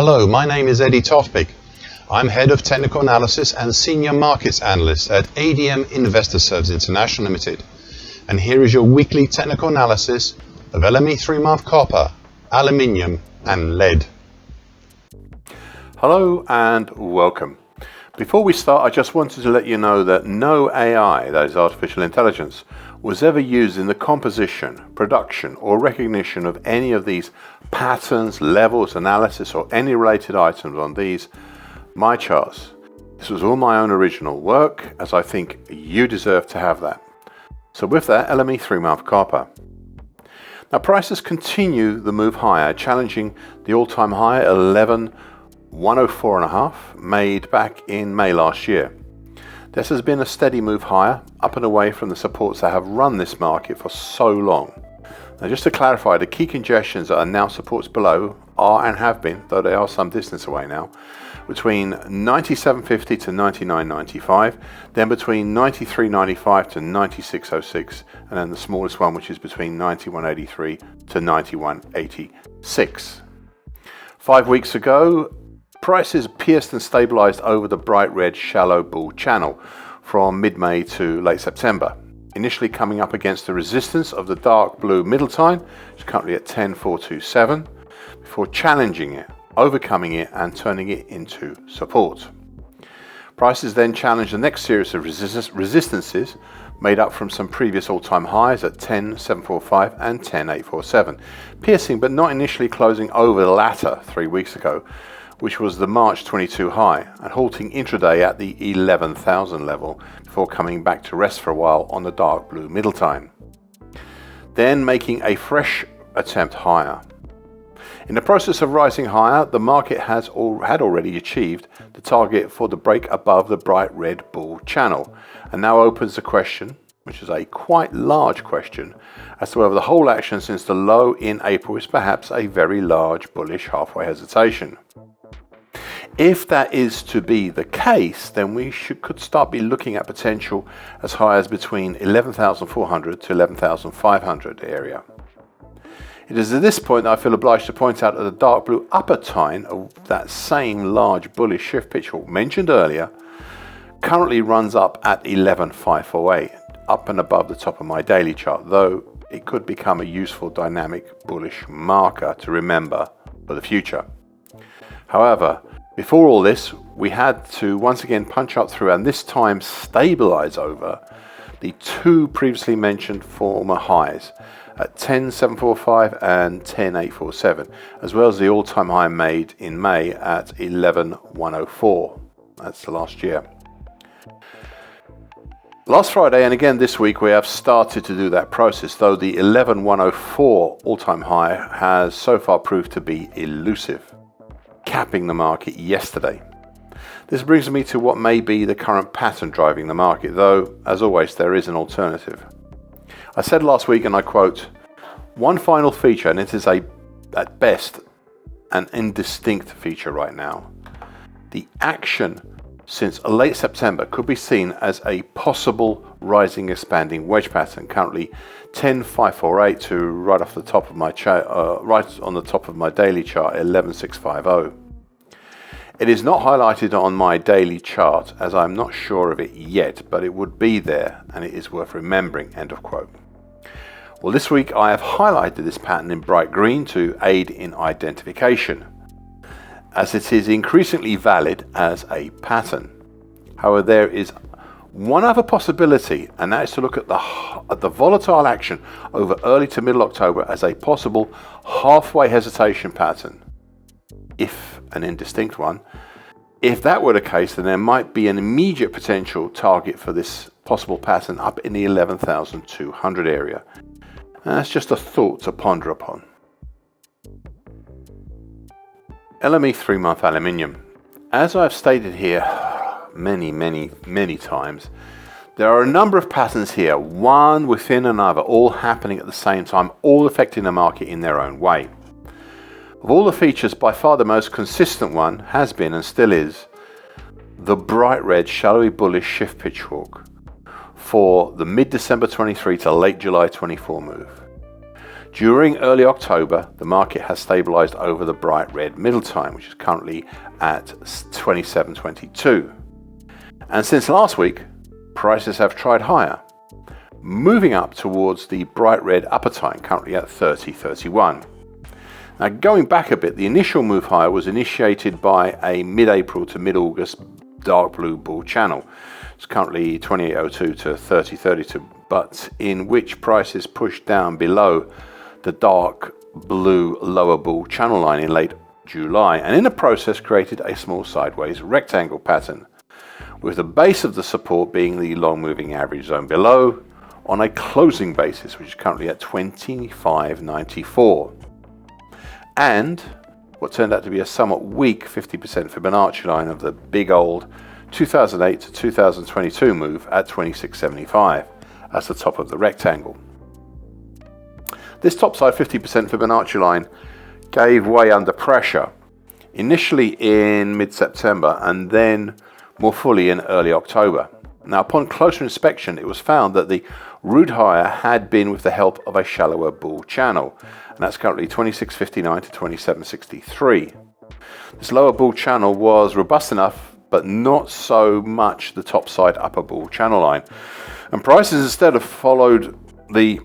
Hello, my name is Eddie Tofpik. I'm Head of Technical Analysis and Senior Markets Analyst at ADM Investor Services International Limited. And here is your weekly technical analysis of LME 3-month copper, aluminium and lead. Hello and welcome. Before we start, I just wanted to let you know that no AI, that is artificial intelligence, was ever used in the composition, production or recognition of any of these patterns, levels, analysis or any related items on these, my charts. This was all my own original work, as I think you deserve to have that. So with that, LME 3-month copper. Now prices continue the move higher, challenging the all-time high 11,104.5 made back in May last year. This has been a steady move higher, up and away from the supports that have run this market for so long. Now just to clarify, the key congestions that are now supports below are and have been, though they are some distance away now, between 97.50 to 99.95, then between 93.95 to 96.06, and then the smallest one, which is between 91.83 to 91.86. 5 weeks ago, prices pierced and stabilized over the bright red shallow bull channel from mid-May to late September, initially coming up against the resistance of the dark blue middle time, which is currently at 10.427, before challenging it, overcoming it and turning it into support. Prices then challenged the next series of resistances made up from some previous all-time highs at 10.745 and 10.847, piercing but not initially closing over the latter 3 weeks ago, which was the March 22 high, and halting intraday at the 11,000 level before coming back to rest for a while on the dark blue middle time, then making a fresh attempt higher. In the process of rising higher, the market had already achieved the target for the break above the bright red bull channel, and now opens the question, which is a quite large question, as to whether the whole action since the low in April is perhaps a very large bullish halfway hesitation. If that is to be the case, then we could start be looking at potential as high as between 11,400 to 11,500 area. It is at this point that I feel obliged to point out that the dark blue upper tine of that same large bullish shift pitch mentioned earlier currently runs up at 11,548, up and above the top of my daily chart, though it could become a useful dynamic bullish marker to remember for the future. However, before all this, we had to once again punch up through and this time stabilize over the two previously mentioned former highs at 10.745 and 10.847, as well as the all-time high made in May at 11.104. That's the last year. Last Friday and again this week we have started to do that process, though the 11.104 all-time high has so far proved to be elusive, capping the market yesterday. This brings me to what may be the current pattern driving the market, though, as always, there is an alternative. I said last week, and I quote, "One final feature, and it is at best an indistinct feature right now. The action since late September could be seen as a possible rising expanding wedge pattern, currently 10.548 to right on the top of my daily chart 11.650. It is not highlighted on my daily chart as I am not sure of it yet, but it would be there and it is worth remembering." End of quote. Well, this week I have highlighted this pattern in bright green to aid in identification, as it is increasingly valid as a pattern. However, there is one other possibility, and that is to look at the volatile action over early to middle October as a possible halfway hesitation pattern, if an indistinct one. If that were the case, then there might be an immediate potential target for this possible pattern up in the 11,200 area. And that's just a thought to ponder upon. LME 3-month aluminium. As I've stated here many times, there are a number of patterns here, one within another, all happening at the same time, all affecting the market in their own way. Of all the features, by far the most consistent one has been and still is the bright red shallowy bullish shift pitch hawk for the mid-December 23 to late July 24 move. During early October, the market has stabilized over the bright red middle time, which is currently at 27.22. And since last week, prices have tried higher, moving up towards the bright red upper time, currently at 30.31. Now, going back a bit, the initial move higher was initiated by a mid-April to mid-August dark blue bull channel. It's currently 28.02 to 30.32, but in which prices pushed down below the dark blue lower bull channel line in late July, and in the process created a small sideways rectangle pattern, with the base of the support being the long moving average zone below on a closing basis, which is currently at 25.94, and what turned out to be a somewhat weak 50% Fibonacci line of the big old 2008 to 2022 move at 26.75 as the top of the rectangle. This topside 50% Fibonacci line gave way under pressure, initially in mid-September and then more fully in early October. Now, upon closer inspection, it was found that the root higher had been with the help of a shallower bull channel, and that's currently 26.59 to 27.63. This lower bull channel was robust enough, but not so much the topside upper bull channel line, and prices instead have followed the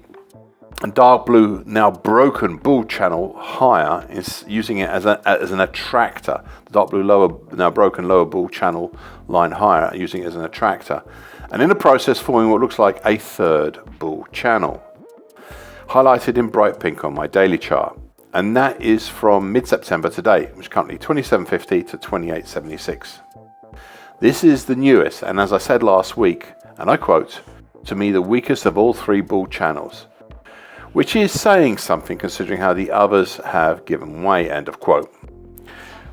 dark blue, now broken bull channel higher, is using it as an attractor. The dark blue lower, now broken lower bull channel line higher, using it as an attractor, and in the process forming what looks like a third bull channel, highlighted in bright pink on my daily chart, and that is from mid-September to date, which is currently 27.50 to 28.76. This is the newest, and as I said last week, and I quote, "to me the weakest of all three bull channels," which is saying something considering how the others have given way, end of quote.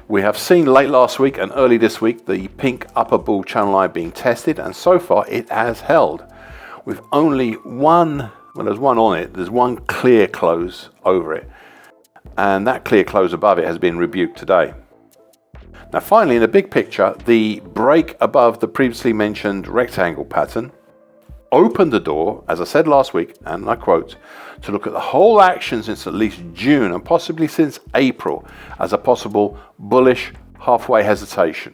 We have seen late last week and early this week the pink upper bull channel line being tested, and so far it has held, with only one, well, there's one on it, there's one clear close over it, and that clear close above it has been rebuked today. Now finally, in the big picture, the break above the previously mentioned rectangle pattern opened the door, as I said last week, and I quote, to look at the whole action since at least June and possibly since April as a possible bullish halfway hesitation,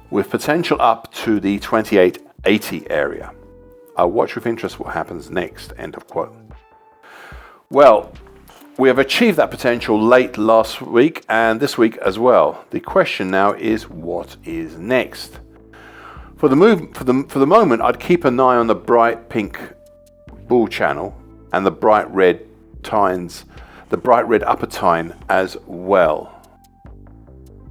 with potential up to the 28.80 area. I'll watch with interest what happens next, end of quote. Well, we have achieved that potential late last week and this week as well. The question now is, what is next? For the moment, I'd keep an eye on the bright pink bull channel and the bright red upper tine as well,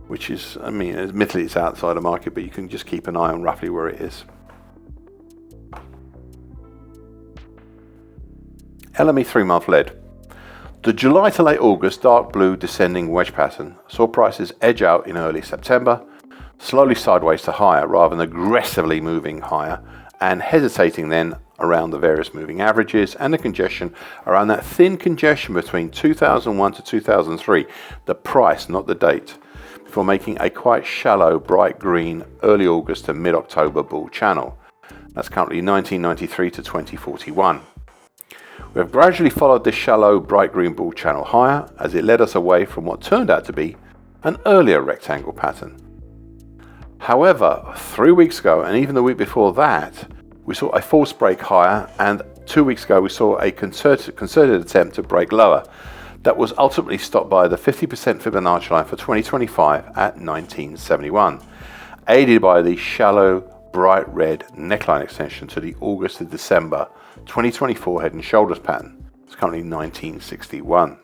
which is, I mean, admittedly it's outside the market, but you can just keep an eye on roughly where it is. LME 3-month lead. The July to late August dark blue descending wedge pattern saw prices edge out in early September, slowly sideways to higher rather than aggressively moving higher, and hesitating then around the various moving averages and the congestion around that thin congestion between 2001 to 2003, the price, not the date, before making a quite shallow bright green early August to mid-October bull channel. That's currently 1993 to 2041. We have gradually followed this shallow bright green bull channel higher as it led us away from what turned out to be an earlier rectangle pattern. However, 3 weeks ago and even the week before that, we saw a false break higher, and 2 weeks ago we saw a concerted attempt to break lower that was ultimately stopped by the 50% Fibonacci line for 2025 at 1971, aided by the shallow bright red neckline extension to the August to December 2024 head and shoulders pattern. It's currently 1961.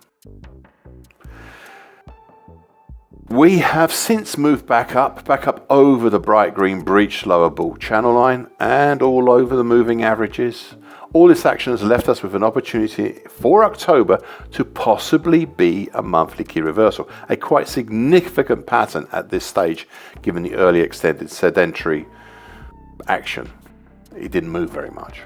We have since moved back up over the bright green breached lower bull channel line and all over the moving averages. All this action has left us with an opportunity for October to possibly be a monthly key reversal, a quite significant pattern at this stage given the early extended sedentary action. It didn't move very much.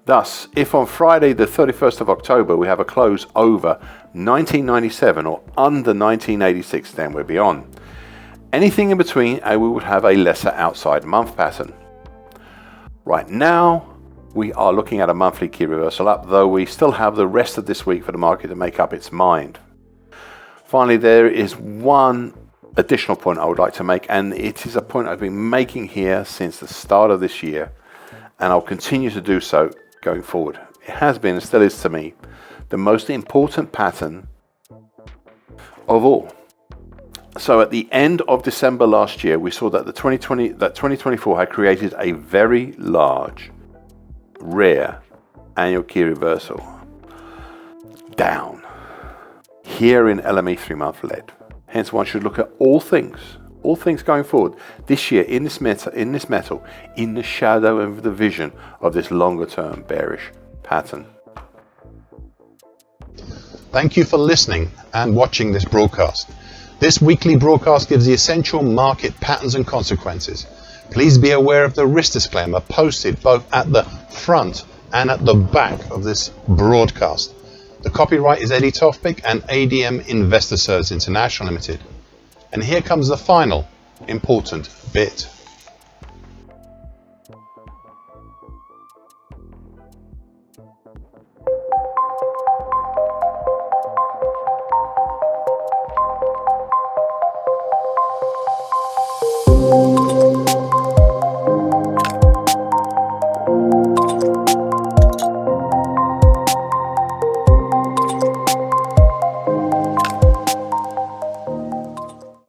Thus, if on Friday the 31st of October we have a close over 1997 or under 1986, then we're beyond. Anything in between, we would have a lesser outside month pattern. Right now, we are looking at a monthly key reversal up, though we still have the rest of this week for the market to make up its mind. Finally, there is one additional point I would like to make, and it is a point I've been making here since the start of this year, and I'll continue to do so going forward. It has been and still is to me the most important pattern of all. So at the end of December last year, we saw that 2024 had created a very large, rare annual key reversal down here in LME 3-month lead. Hence, one should look at all things going forward this year in this metal, in the shadow of the vision of this longer term bearish pattern. Thank you for listening and watching this broadcast. This weekly broadcast gives the essential market patterns and consequences. Please be aware of the risk disclaimer posted both at the front and at the back of this broadcast. The copyright is Eddie Tofpik and ADM Investor Services International Limited. And here comes the final important bit.